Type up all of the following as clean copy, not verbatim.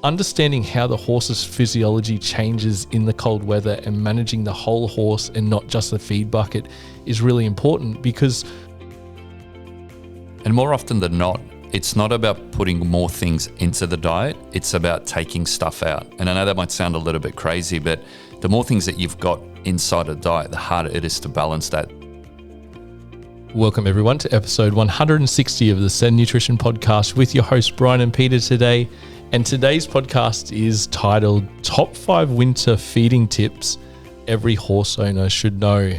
understanding how the horse's physiology changes in the cold weather and managing the whole horse and not just the feed bucket is really important because... And more often than not, it's not about putting more things into the diet, it's about taking stuff out. And I know that might sound a little bit crazy, but the more things that you've got inside a diet, the harder it is to balance that. Welcome everyone to episode 160 of the Sen Nutrition Podcast with your host Bryan and Peter today. And today's podcast is titled Top 5 Winter Feeding Tips Every Horse Owner Should Know.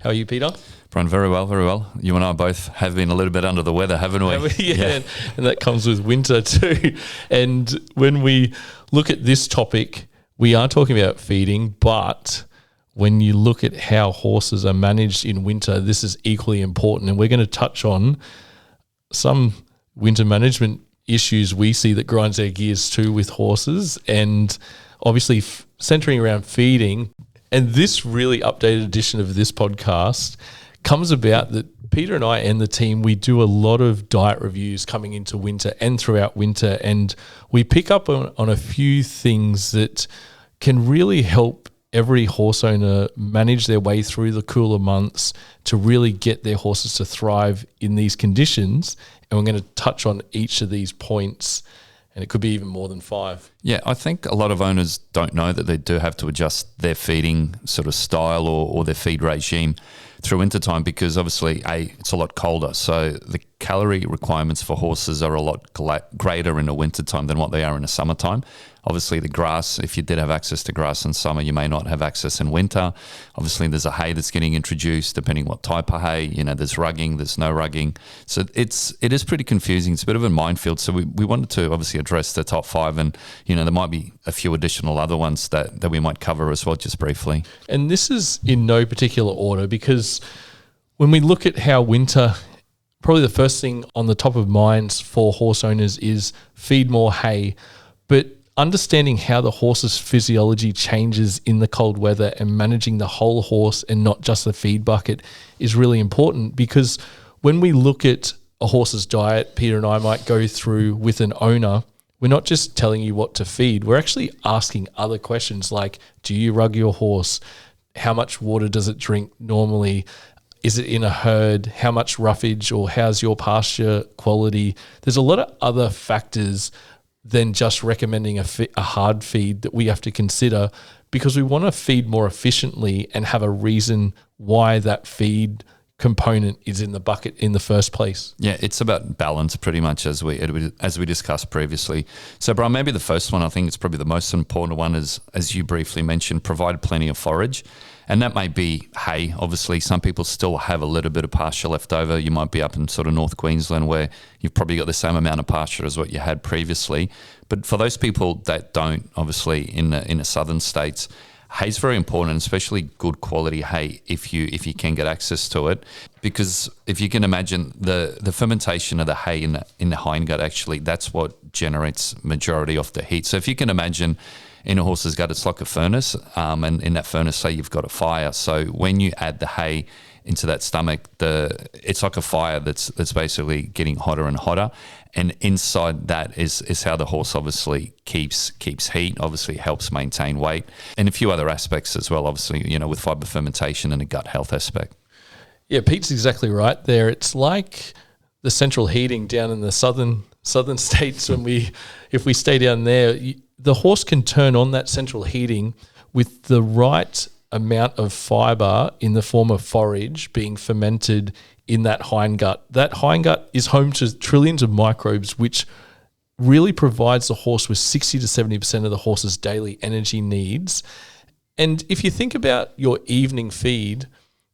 How are you, Peter? Brian, very well, very well. You and I both have been a little bit under the weather, haven't we? Yeah. And that comes with winter too. And when we look at this topic, we are talking about feeding, but when you look at how horses are managed in winter, this is equally important. And we're going to touch on some winter management issues we see that grinds our gears too with horses, and obviously centering around feeding. And this really updated edition of this podcast comes about that Peter and I and the team, we do a lot of diet reviews coming into winter and throughout winter, and we pick up on a few things that can really help every horse owner manage their way through the cooler months to really get their horses to thrive in these conditions. And we're going to touch on each of these points, and it could be even more than 5. Yeah, I think a lot of owners don't know that they do have to adjust their feeding sort of style or their feed regime through wintertime because obviously, it's a lot colder. So the calorie requirements for horses are a lot greater in the wintertime than what they are in the summertime. Obviously, the grass, if you did have access to grass in summer, you may not have access in winter. Obviously, there's a hay that's getting introduced, depending what type of hay. You know, there's rugging, there's no rugging. So it is pretty confusing. It's a bit of a minefield. So we wanted to obviously address the top 5, and you know there might be a few additional other ones that we might cover as well, just briefly. And this is in no particular order because when we look at how winter, probably the first thing on the top of minds for horse owners is feed more hay, but understanding how the horse's physiology changes in the cold weather and managing the whole horse and not just the feed bucket is really important because when we look at a horse's diet, Peter and I might go through with an owner, we're not just telling you what to feed, we're actually asking other questions like, do you rug your horse? How much water does it drink normally? Is it in a herd? How much roughage or how's your pasture quality? There's a lot of other factors than just recommending a hard feed that we have to consider because we want to feed more efficiently and have a reason why that feed component is in the bucket in the first place. Yeah, it's about balance pretty much as we discussed previously. So Brian, maybe the first one, I think it's probably the most important one is, as you briefly mentioned, provide plenty of forage. And that may be hay. Obviously, some people still have a little bit of pasture left over. You might be up in sort of North Queensland where you've probably got the same amount of pasture as what you had previously. But for those people that don't, obviously in the southern states, hay is very important, especially good quality hay if you can get access to it. Because if you can imagine the fermentation of the hay in the hindgut, actually that's what generates majority of the heat. So if you can imagine in a horse's gut, it's like a furnace, and in that furnace, say you've got a fire. So when you add the hay into that stomach, it's like a fire that's basically getting hotter and hotter. And inside that is how the horse obviously keeps heat, obviously helps maintain weight, and a few other aspects as well, obviously, you know, with fiber fermentation and a gut health aspect. Yeah, Pete's exactly right there. It's like the central heating down in the southern states if we stay down there, the horse can turn on that central heating with the right amount of fiber in the form of forage being fermented in that hindgut. That hindgut is home to trillions of microbes, which really provides the horse with 60 to 70% of the horse's daily energy needs. And if you think about your evening feed,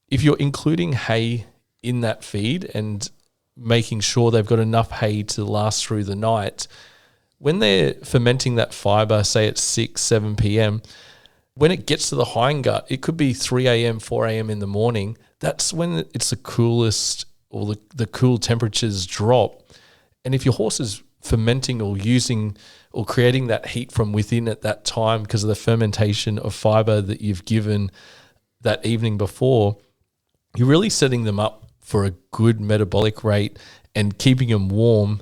if you're including hay in that feed and making sure they've got enough hay to last through the night, when they're fermenting that fiber, say at 6, 7 p.m., when it gets to the hindgut, it could be 3 a.m., 4 a.m. in the morning. That's when it's the coolest or the cool temperatures drop. And if your horse is fermenting or using or creating that heat from within at that time because of the fermentation of fiber that you've given that evening before, you're really setting them up for a good metabolic rate and keeping them warm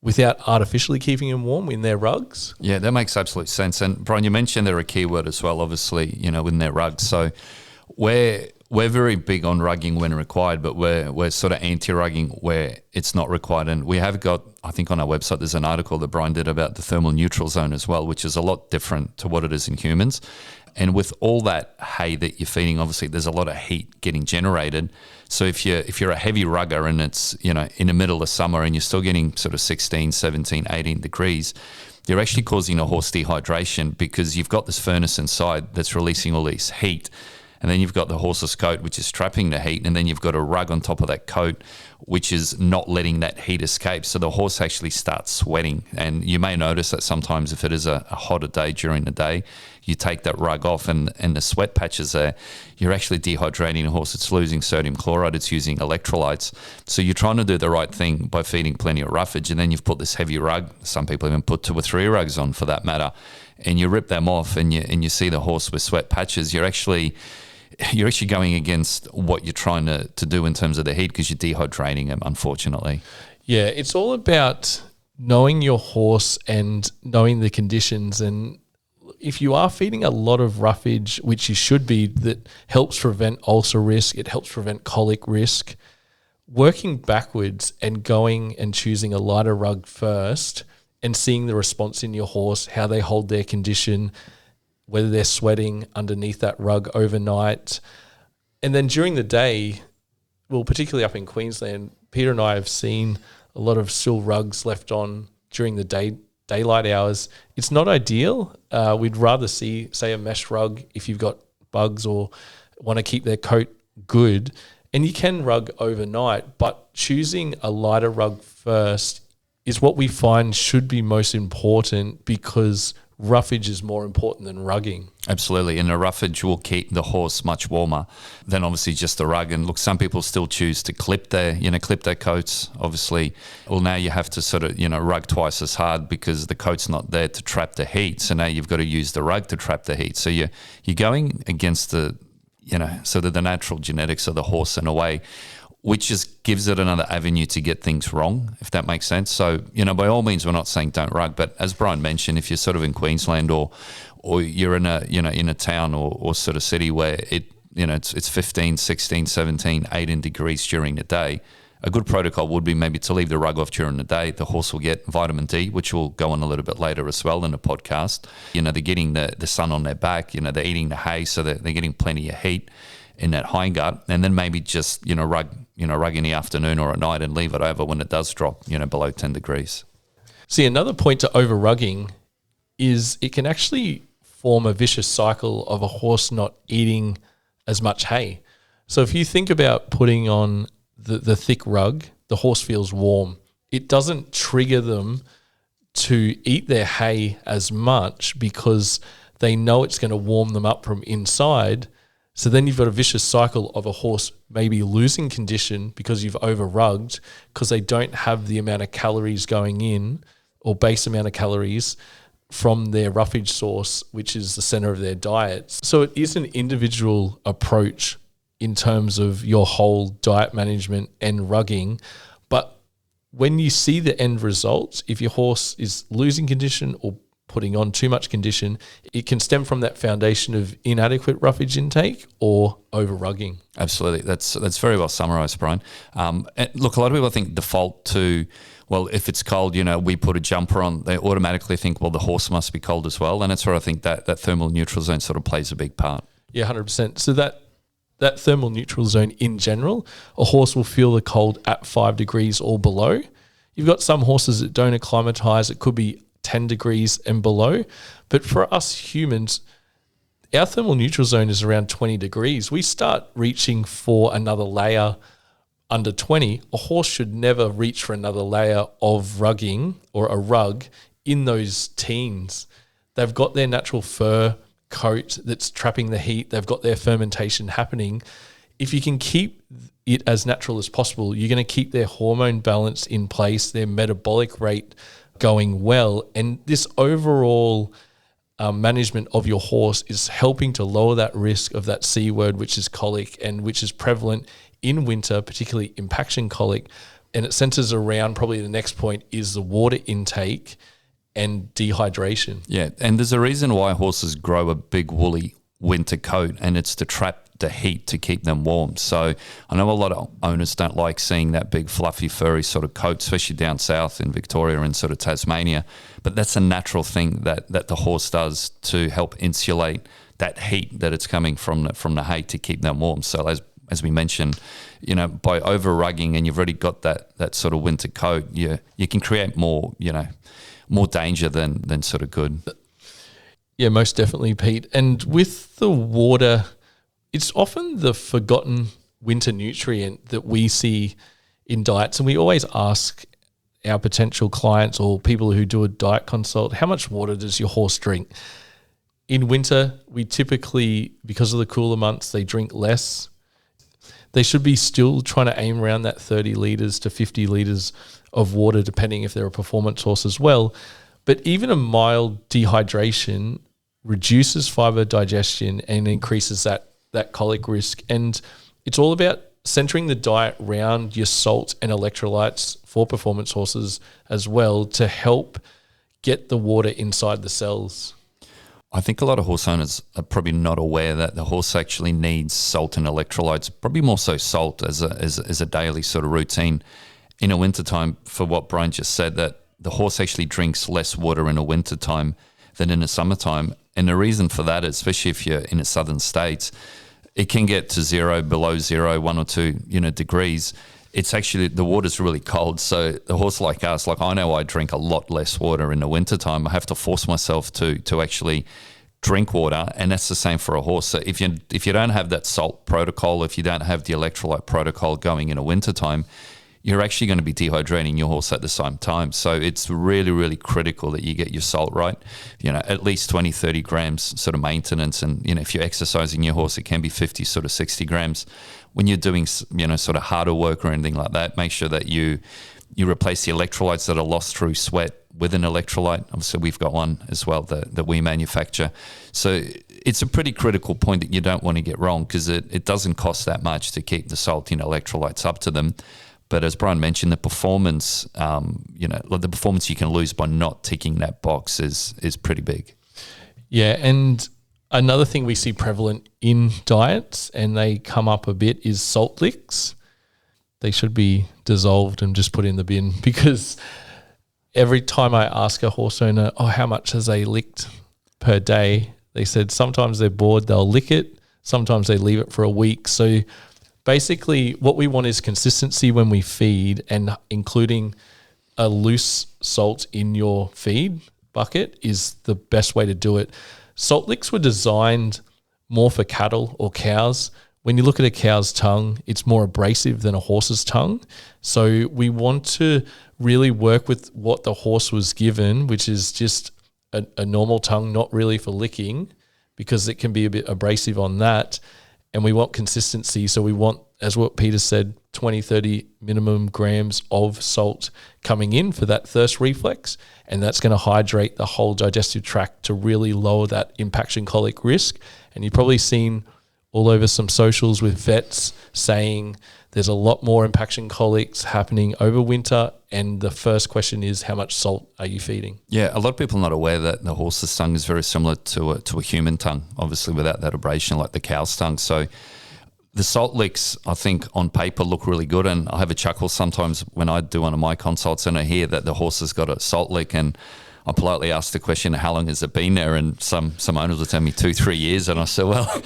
without artificially keeping them warm in their rugs. Yeah, that makes absolute sense. And Bryan, you mentioned they're a keyword as well, obviously, in their rugs. So we're very big on rugging when required, but we're sort of anti-rugging where it's not required. And we have got, I think on our website, there's an article that Bryan did about the thermal neutral zone as well, which is a lot different to what it is in humans. And with all that hay that you're feeding, obviously there's a lot of heat getting generated. So if you're a heavy rugger and it's, in the middle of summer and you're still getting sort of 16, 17, 18 degrees, you're actually causing a horse dehydration because you've got this furnace inside that's releasing all this heat. And then you've got the horse's coat, which is trapping the heat. And then you've got a rug on top of that coat, which is not letting that heat escape. So the horse actually starts sweating. And you may notice that sometimes if it is a hotter day during the day, you take that rug off and the sweat patches there, you're actually dehydrating the horse. It's losing sodium chloride. It's using electrolytes. So you're trying to do the right thing by feeding plenty of roughage. And then you've put this heavy rug. Some people even put 2 or 3 rugs on for that matter. And you rip them off and you see the horse with sweat patches. You're actually going against what you're trying to do in terms of the heat because you're dehydrating them, unfortunately. Yeah, it's all about knowing your horse and knowing the conditions. And if you are feeding a lot of roughage, which you should be, that helps prevent ulcer risk, it helps prevent colic risk, working backwards and going and choosing a lighter rug first and seeing the response in your horse, how they hold their condition, whether they're sweating underneath that rug overnight. And then during the day, well, particularly up in Queensland, Peter and I have seen a lot of still rugs left on during the daylight hours. It's not ideal. We'd rather see, say, a mesh rug if you've got bugs or want to keep their coat good. And you can rug overnight, but choosing a lighter rug first is what we find should be most important because roughage is more important than rugging. Absolutely. And the roughage will keep the horse much warmer than obviously just the rug. And look, some people still choose to clip their coats. Obviously, well, now you have to sort of, rug twice as hard because the coat's not there to trap the heat. So now you've got to use the rug to trap the heat. So you're going against the, sort of the natural genetics of the horse in a way, which just gives it another avenue to get things wrong, if that makes sense. So, by all means, we're not saying don't rug, but as Bryan mentioned, if you're sort of in Queensland or you're in a town or sort of city where it's 15, 16, 17, 18 degrees during the day, a good protocol would be maybe to leave the rug off during the day. The horse will get vitamin D, which we'll go on a little bit later as well in the podcast. They're getting the sun on their back, they're eating the hay, so they're getting plenty of heat in that hindgut, and then maybe just rug in the afternoon or at night and leave it over when it does drop below 10 degrees. See, another point to over rugging is it can actually form a vicious cycle of a horse not eating as much hay. So if you think about putting on the thick rug, the horse feels warm. It doesn't trigger them to eat their hay as much because they know it's going to warm them up from inside. So then you've got a vicious cycle of a horse maybe losing condition because you've over-rugged because they don't have the amount of calories going in or base amount of calories from their roughage source, which is the center of their diet. So it is an individual approach in terms of your whole diet management and rugging. But when you see the end results, if your horse is losing condition or putting on too much condition, it can stem from that foundation of inadequate roughage intake or over-rugging. Absolutely. That's very well summarised, Bryan. And look, a lot of people think default to, well, if it's cold, we put a jumper on, they automatically think, well, the horse must be cold as well. And that's where I think that thermal neutral zone sort of plays a big part. Yeah, 100%. So that thermal neutral zone in general, a horse will feel the cold at 5 degrees or below. You've got some horses that don't acclimatise. It could be 10 degrees and below. But for us humans, our thermal neutral zone is around 20 degrees. We start reaching for another layer under 20. A horse should never reach for another layer of rugging or a rug in those teens. They've got their natural fur coat that's trapping the heat. They've got their fermentation happening. If you can keep it as natural as possible, you're going to keep their hormone balance in place, their metabolic rate going well. And this overall management of your horse is helping to lower that risk of that C word, which is colic and which is prevalent in winter, particularly impaction colic. and it centers around probably the next point is the water intake and dehydration. Yeah, and there's a reason why horses grow a big woolly winter coat, and it's to trap the heat to keep them warm. So I know a lot of owners don't like seeing that big fluffy furry sort of coat, especially down south in Victoria and sort of Tasmania, but that's a natural thing that the horse does to help insulate that heat that it's coming from the hay to keep them warm. So as we mentioned, by over rugging and you've already got that sort of winter coat, you can create more danger than sort of good. Yeah, most definitely, Pete. And with the water, it's often the forgotten winter nutrient that we see in diets. And we always ask our potential clients or people who do a diet consult, how much water does your horse drink? In winter, we typically, because of the cooler months, they drink less. They should be still trying to aim around that 30 litres to 50 litres of water, depending if they're a performance horse as well. But even a mild dehydration reduces fibre digestion and increases that colic risk. And it's all about centering the diet around your salt and electrolytes for performance horses as well to help get the water inside the cells. I think a lot of horse owners are probably not aware that the horse actually needs salt and electrolytes, probably more so salt as a daily sort of routine. In a wintertime, for what Bryan just said, that the horse actually drinks less water in a wintertime than in the summertime. And the reason for that is, especially if you're in the southern states, it can get to zero, below zero, 1 or 2 degrees. It's actually, the water's really cold. So the horse like us, like I know I drink a lot less water in the wintertime. I have to force myself to actually drink water, and that's the same for a horse. So if you don't have that salt protocol, if you don't have the electrolyte protocol going in a wintertime, you're actually going to be dehydrating your horse at the same time. So it's really, really critical that you get your salt right. At least 20, 30 grams sort of maintenance. And, if you're exercising your horse, it can be 50, sort of 60 grams. When you're doing, sort of harder work or anything like that, make sure that you replace the electrolytes that are lost through sweat with an electrolyte. Obviously, we've got one as well that we manufacture. So it's a pretty critical point that you don't want to get wrong, because it doesn't cost that much to keep the salt and electrolytes up to them. But as Bryan mentioned, the performance, the performance you can lose by not ticking that box is pretty big. Yeah, and another thing we see prevalent in diets, and they come up a bit, is salt licks. They should be dissolved and just put in the bin, because every time I ask a horse owner, how much has they licked per day? They said sometimes they're bored, they'll lick it. Sometimes they leave it for a week. So basically, what we want is consistency when we feed, and including a loose salt in your feed bucket is the best way to do it. Salt licks were designed more for cattle or cows. When you look at a cow's tongue, it's more abrasive than a horse's tongue. So we want to really work with what the horse was given, which is just a normal tongue, not really for licking, because it can be a bit abrasive on that. And we want consistency. So we want, as what Peter said, 20, 30 minimum grams of salt coming in for that thirst reflex. And that's going to hydrate the whole digestive tract to really lower that impaction colic risk. And you've probably seen all over some socials with vets saying there's a lot more impaction colics happening over winter. And the first question is, how much salt are you feeding? Yeah, a lot of people are not aware that the horse's tongue is very similar to a human tongue, obviously without that abrasion like the cow's tongue. So the salt licks, I think, on paper look really good. And I have a chuckle sometimes when I do one of my consults and I hear that the horse has got a salt lick, and I politely ask the question, how long has it been there? And some owners will tell me 2-3 years. And I say, well,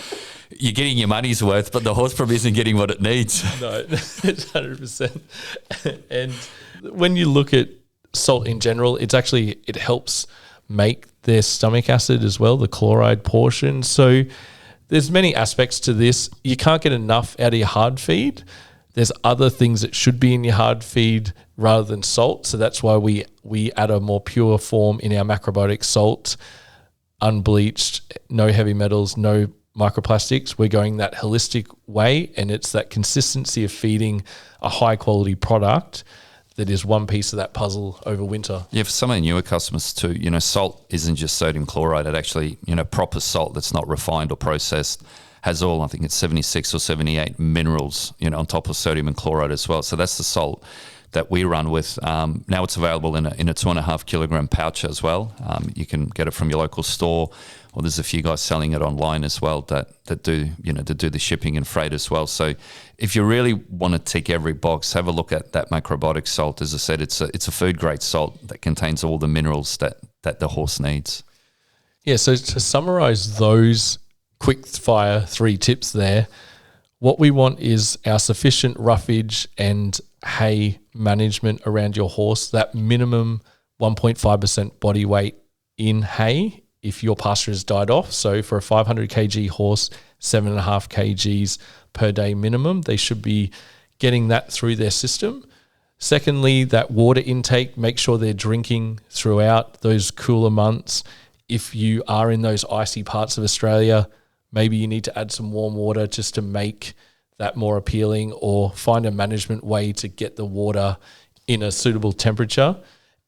you're getting your money's worth, but the horse probably isn't getting what it needs. No, it's 100%. And when you look at salt in general, it helps make their stomach acid as well, the chloride portion. So there's many aspects to this. You can't get enough out of your hard feed. There's other things that should be in your hard feed rather than salt. So that's why we add a more pure form in our macrobiotic salt, unbleached, no heavy metals, no microplastics. We're going that holistic way, and it's that consistency of feeding a high quality product that is one piece of that puzzle over winter. Yeah, for some of the newer customers too, salt isn't just sodium chloride. It actually, proper salt that's not refined or processed has all, I think it's 76 or 78 minerals, on top of sodium and chloride as well. So that's the salt that we run with. Now it's available in a 2.5 kilogram pouch as well. You can get it from your local store, or there's a few guys selling it online as well that do the shipping and freight as well. So if you really want to tick every box, have a look at that macrobiotic salt. As I said, it's a food grade salt that contains all the minerals that the horse needs. Yeah, so to summarize those quick fire 3 tips there, what we want is our sufficient roughage and hay management around your horse, that minimum 1.5% body weight in hay if your pasture has died off. So for a 500 kg horse, 7.5 kgs per day minimum, they should be getting that through their system. Secondly, that water intake, make sure they're drinking throughout those cooler months. If you are in those icy parts of Australia, maybe you need to add some warm water just to make that more appealing, or find a management way to get the water in a suitable temperature,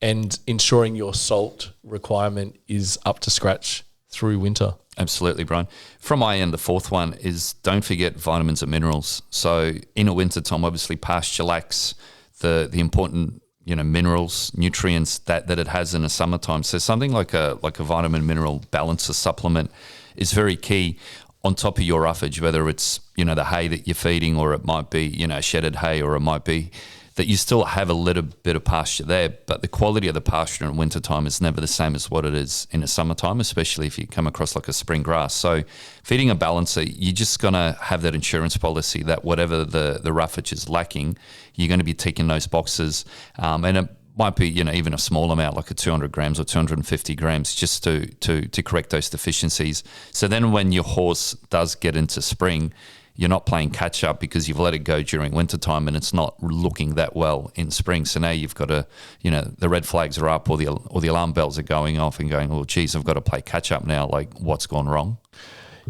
and ensuring your salt requirement is up to scratch through winter. Absolutely, Brian. From my end, the fourth one is don't forget vitamins and minerals. So in a winter time, obviously pasture lacks the important minerals, nutrients that it has in the summertime. So something like a vitamin mineral balancer supplement is very key on top of your roughage, whether it's the hay that you're feeding, or it might be shedded hay, or it might be that you still have a little bit of pasture there, but the quality of the pasture in wintertime is never the same as what it is in the summertime, especially if you come across like a spring grass. So feeding a balancer, you're just going to have that insurance policy that whatever the roughage is lacking, you're going to be ticking those boxes. And it might be even a small amount, like a 200 grams or 250 grams, just to correct those deficiencies. So then when your horse does get into spring, you're not playing catch up because you've let it go during wintertime and it's not looking that well in spring. So now you've got to, the red flags are up, or the alarm bells are going off and going, oh, geez, I've got to play catch up now. Like, what's gone wrong?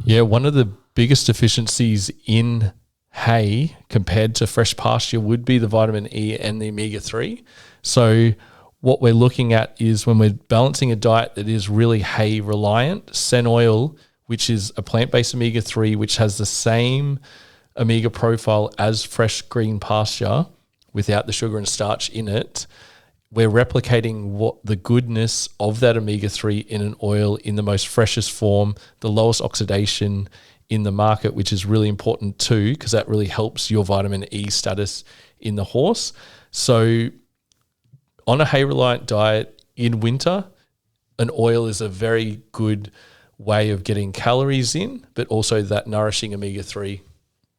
Yeah, one of the biggest deficiencies in hay compared to fresh pasture would be the vitamin E and the omega-3. So what we're looking at is, when we're balancing a diet that is really hay reliant, sen oil, which is a plant-based omega-3, which has the same omega profile as fresh green pasture without the sugar and starch in it, we're replicating what the goodness of that omega-3 in an oil in the most freshest form, the lowest oxidation in the market, which is really important too, because that really helps your vitamin E status in the horse. So on a hay-reliant diet in winter, an oil is a very good way of getting calories in, but also that nourishing omega-3.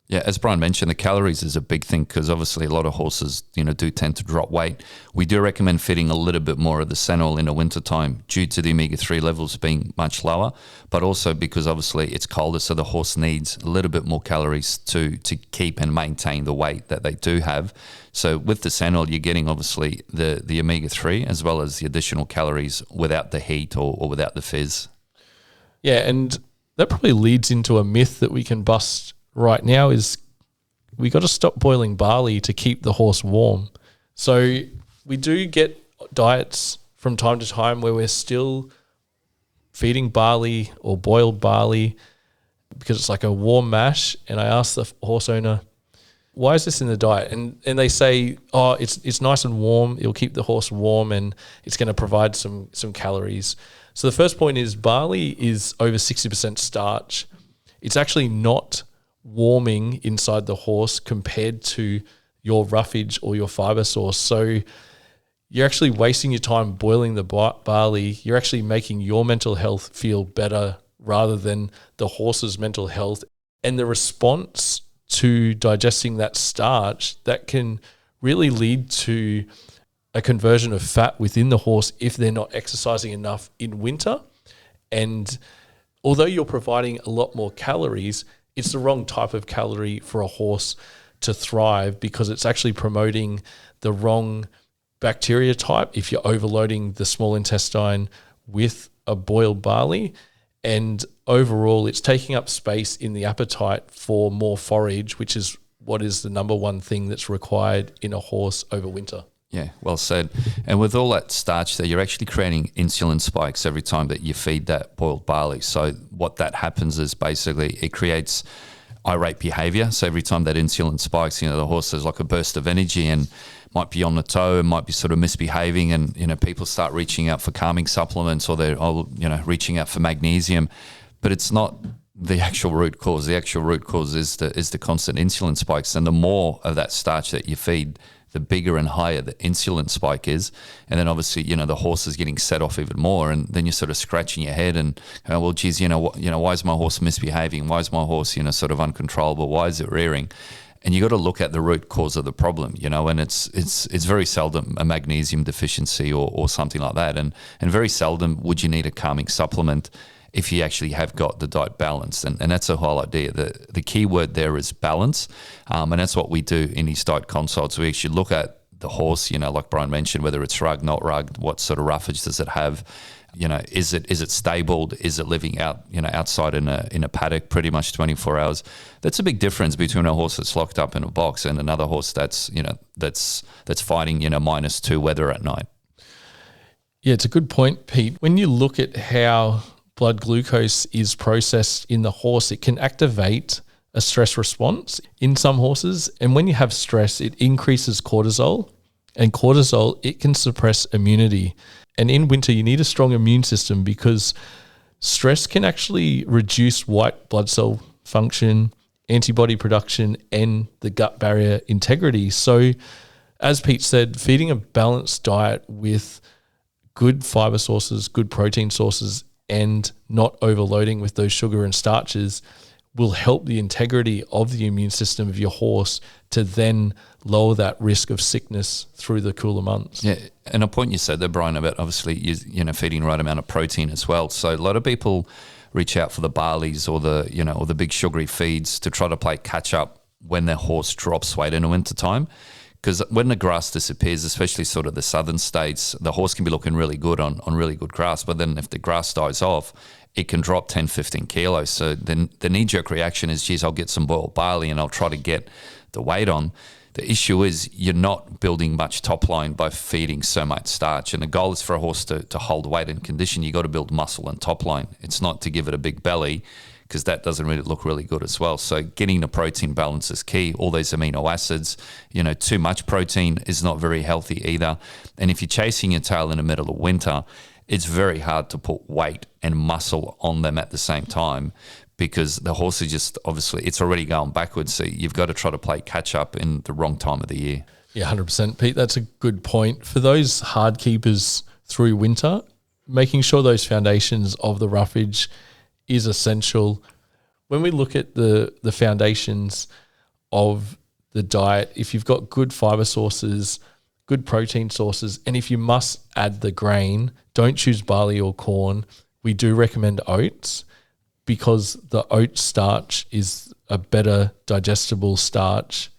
Yeah, as Brian mentioned, the calories is a big thing because obviously a lot of horses, do tend to drop weight. We do recommend feeding a little bit more of the sen oil in the wintertime due to the omega-3 levels being much lower, but also because obviously it's colder, so the horse needs a little bit more calories to keep and maintain the weight that they do have. So with the sen oil, you're getting obviously the omega-3 as well as the additional calories without the heat or without the fizz. Yeah, and that probably leads into a myth that we can bust right now, is we got to stop boiling barley to keep the horse warm. So we do get diets from time to time where we're still feeding barley or boiled barley because it's like a warm mash. And I asked the horse owner, why is this in the diet? And they say, oh, it's nice and warm. It'll keep the horse warm and it's going to provide some calories. So the first point is, barley is over 60% starch. It's actually not warming inside the horse compared to your roughage or your fiber source. So you're actually wasting your time boiling the barley. You're actually making your mental health feel better rather than the horse's mental health. And the response to digesting that starch, that can really lead to a conversion of fat within the horse if they're not exercising enough in winter. And although you're providing a lot more calories, it's the wrong type of calorie for a horse to thrive, because it's actually promoting the wrong bacteria type if you're overloading the small intestine with a boiled barley. And overall, it's taking up space in the appetite for more forage, which is what is the number one thing that's required in a horse over winter. Yeah, well said. And with all that starch there, you're actually creating insulin spikes every time that you feed that boiled barley. So what that happens is basically it creates irate behavior. So every time that insulin spikes, the horse has like a burst of energy and might be on the toe and might be sort of misbehaving, and people start reaching out for calming supplements, or they're reaching out for magnesium, but it's not the actual root cause. The actual root cause is the constant insulin spikes, and the more of that starch that you feed, the bigger and higher the insulin spike is. And then obviously, the horse is getting set off even more, and then you're sort of scratching your head and going, well, geez, why is my horse misbehaving? Why is my horse, sort of uncontrollable? Why is it rearing? And you got to look at the root cause of the problem, and it's very seldom a magnesium deficiency or something like that. And very seldom would you need a calming supplement if you actually have got the diet balanced. And that's the whole idea. The key word there is balance. And that's what we do in these diet consults. We actually look at the horse, like Bryan mentioned, whether it's rugged, not rugged, what sort of roughage does it have? Is it stabled? Is it living out, outside in a paddock pretty much 24 hours? That's a big difference between a horse that's locked up in a box and another horse that's fighting, -2 weather at night. Yeah, it's a good point, Pete. When you look at how blood glucose is processed in the horse, it can activate a stress response in some horses. And when you have stress, it increases cortisol, and cortisol, it can suppress immunity. And in winter, you need a strong immune system because stress can actually reduce white blood cell function, antibody production, and the gut barrier integrity. So as Pete said, feeding a balanced diet with good fiber sources, good protein sources, and not overloading with those sugar and starches will help the integrity of the immune system of your horse to then lower that risk of sickness through the cooler months. Yeah, and a point you said there, Bryan, about obviously feeding the right amount of protein as well. So a lot of people reach out for the barleys or the big sugary feeds to try to play catch up when their horse drops weight in the winter time. Because when the grass disappears, especially sort of the southern states, the horse can be looking really good on really good grass. But then if the grass dies off, it can drop 10, 15 kilos. So then the knee-jerk reaction is, geez, I'll get some boiled barley and I'll try to get the weight on. The issue is you're not building much top line by feeding so much starch. And the goal is for a horse to hold weight and condition. You got to build muscle and top line. It's not to give it a big belly, because that doesn't really look really good as well. So getting the protein balance is key. All those amino acids, too much protein is not very healthy either. And if you're chasing your tail in the middle of winter, it's very hard to put weight and muscle on them at the same time, because the horse is just, obviously, it's already going backwards. So you've got to try to play catch up in the wrong time of the year. Yeah, 100%, Pete. That's a good point. For those hard keepers through winter, making sure those foundations of the roughage is essential. When we look at the foundations of the diet, if you've got good fiber sources, good protein sources, and if you must add the grain, don't choose barley or corn. We do recommend oats, because the oat starch is a better digestible starch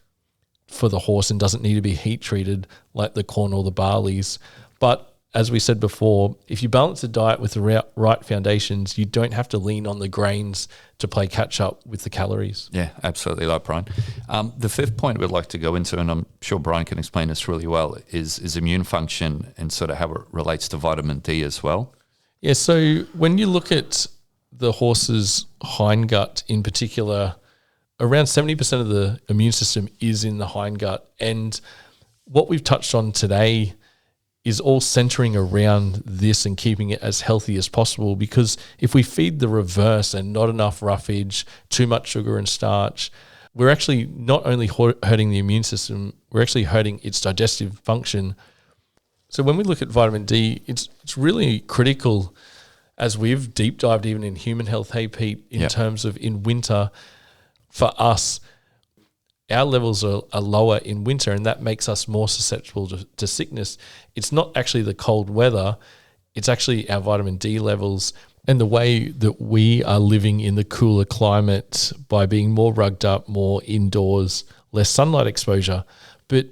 for the horse and doesn't need to be heat treated like the corn or the barleys. But as we said before, if you balance the diet with the right foundations, you don't have to lean on the grains to play catch up with the calories. Yeah, absolutely, like Bryan. The fifth point we'd like to go into, and I'm sure Bryan can explain this really well, is immune function and sort of how it relates to vitamin D as well. Yeah, so when you look at the horse's hindgut in particular, around 70% of the immune system is in the hindgut. And what we've touched on today is all centering around this and keeping it as healthy as possible, because if we feed the reverse and not enough roughage, too much sugar and starch, we're actually not only hurting the immune system, we're actually hurting its digestive function. So when we look at vitamin D, it's really critical, as we've deep dived even in human health, hey Pete, in terms of in winter, for us, our levels are lower in winter, and that makes us more susceptible to sickness. It's not actually the cold weather, it's actually our vitamin D levels and the way that we are living in the cooler climate by being more rugged up, more indoors, less sunlight exposure. But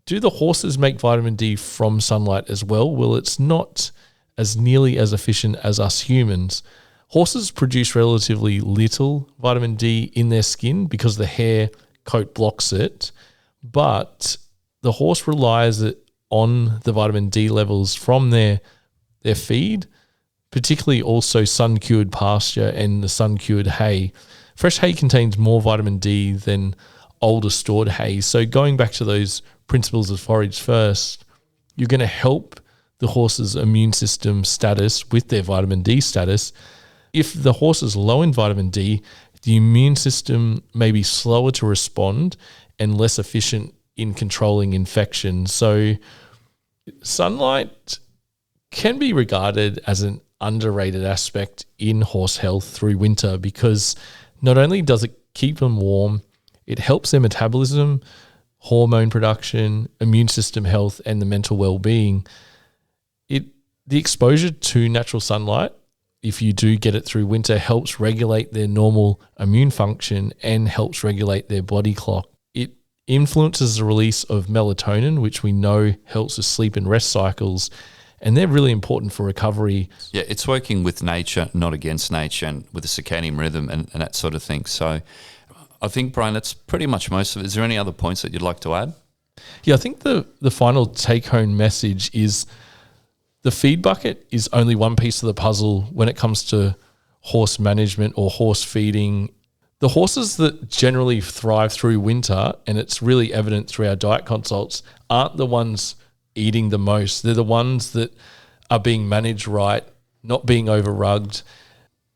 do the horses make vitamin D from sunlight as well? Well, it's not as nearly as efficient as us humans. Horses produce relatively little vitamin D in their skin because the hair coat blocks it, but the horse relies on the vitamin D levels from their feed, particularly also sun-cured pasture and the sun-cured hay fresh hay contains more vitamin D than older stored hay. So going back to those principles of forage first, you're going to help the horse's immune system status with their vitamin D status. If the horse is low in vitamin D, the immune system may be slower to respond and less efficient in controlling infection. So sunlight can be regarded as an underrated aspect in horse health through winter, because not only does it keep them warm, it helps their metabolism, hormone production, immune system health, and the mental well-being. The exposure to natural sunlight, if you do get it through winter, helps regulate their normal immune function and helps regulate their body clock. It influences the release of melatonin, which we know helps with sleep and rest cycles, and they're really important for recovery. Yeah, it's working with nature, not against nature, and with the circadian rhythm and that sort of thing. So I think, Bryan, that's pretty much most of it. Is there any other points that you'd like to add? Yeah, I think the final take-home message is the feed bucket is only one piece of the puzzle when it comes to horse management or horse feeding. The horses that generally thrive through winter, and it's really evident through our diet consults, aren't the ones eating the most. They're the ones that are being managed right, not being over-rugged,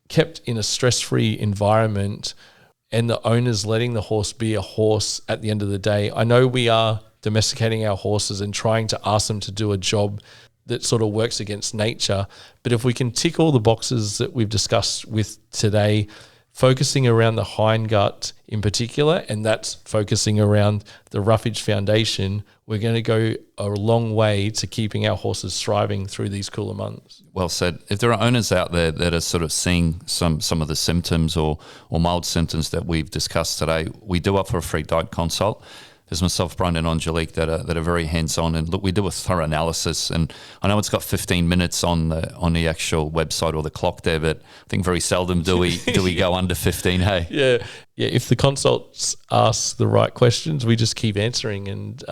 kept in a stress-free environment, and the owner's letting the horse be a horse at the end of the day. I know we are domesticating our horses and trying to ask them to do a job that sort of works against nature. But if we can tick all the boxes that we've discussed with today, focusing around the hindgut in particular, and that's focusing around the roughage foundation, we're going to go a long way to keeping our horses thriving through these cooler months. Well said. If there are owners out there that are sort of seeing some of the symptoms or mild symptoms that we've discussed today, we do offer a free diet consult. There's myself, Bryan, and Angelique that are very hands-on, and look, we do a thorough analysis. And I know it's got 15 minutes on the actual website or the clock there, but I think very seldom do we go under 15. Hey, yeah. If the consults ask the right questions, we just keep answering, and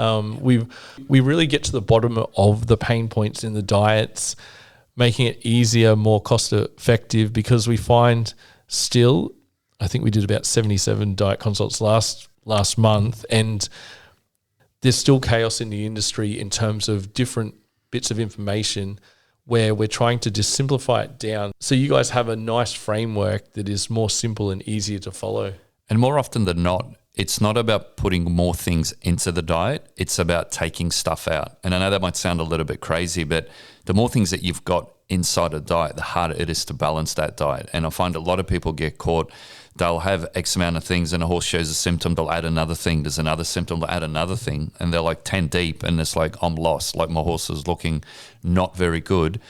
we really get to the bottom of the pain points in the diets, making it easier, more cost-effective, because we find still, I think we did about 77 diet consults last month, and there's still chaos in the industry in terms of different bits of information where we're trying to just simplify it down so you guys have a nice framework that is more simple and easier to follow. And more often than not, it's not about putting more things into the diet, it's about taking stuff out. And I know that might sound a little bit crazy, but the more things that you've got inside a diet, the harder it is to balance that diet. And I find a lot of people get caught. They'll have X amount of things, and a horse shows a symptom, they'll add another thing. There's another symptom, they'll add another thing. And they're like 10 deep, and it's like, I'm lost. Like, my horse is looking not very good.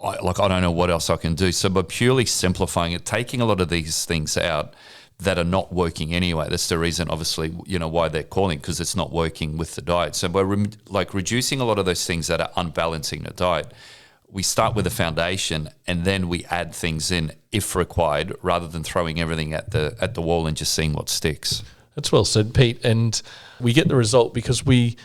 I don't know what else I can do. So by purely simplifying it, taking a lot of these things out that are not working anyway, that's the reason, obviously, why they're calling, because it's not working with the diet. So by reducing a lot of those things that are unbalancing the diet, we start with a foundation and then we add things in if required, rather than throwing everything at the wall and just seeing what sticks. That's well said, Pete. And we get the result because we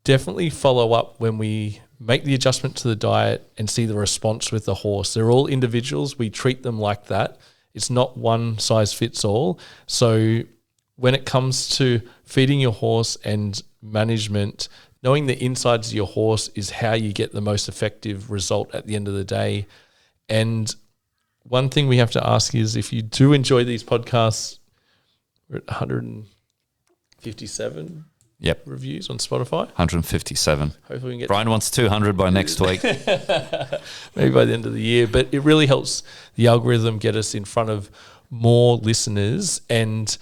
definitely follow up when we make the adjustment to the diet and see the response with the horse. They're all individuals. We treat them like that. It's not one size fits all. So when it comes to feeding your horse and management, knowing the insides of your horse is how you get the most effective result at the end of the day. And one thing we have to ask is, if you do enjoy these podcasts, we're at 157 reviews on Spotify. 157. Hopefully we can get Bryan wants 200 by next week. Maybe by the end of the year. But it really helps the algorithm get us in front of more listeners. And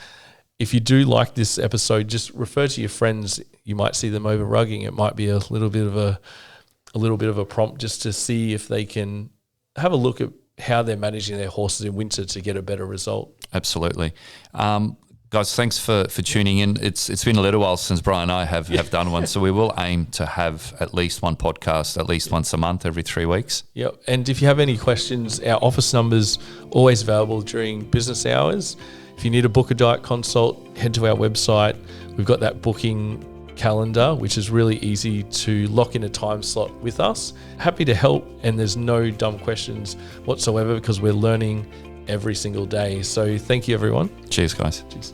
if you do like this episode, just refer to your friends. You might see them over rugging. It might be a little bit of a prompt just to see if they can have a look at how they're managing their horses in winter to get a better result. Absolutely. Guys, thanks for tuning in. It's been a little while since Bryan and I have done one, so we will aim to have at least one podcast at least once a month, every 3 weeks. Yep. And if you have any questions, our office number's always available during business hours. If you need to book a diet consult, head to our website. We've got that booking calendar, which is really easy to lock in a time slot with us. Happy to help, and there's no dumb questions whatsoever because we're learning every single day. So thank you, everyone. Cheers, guys. Cheers.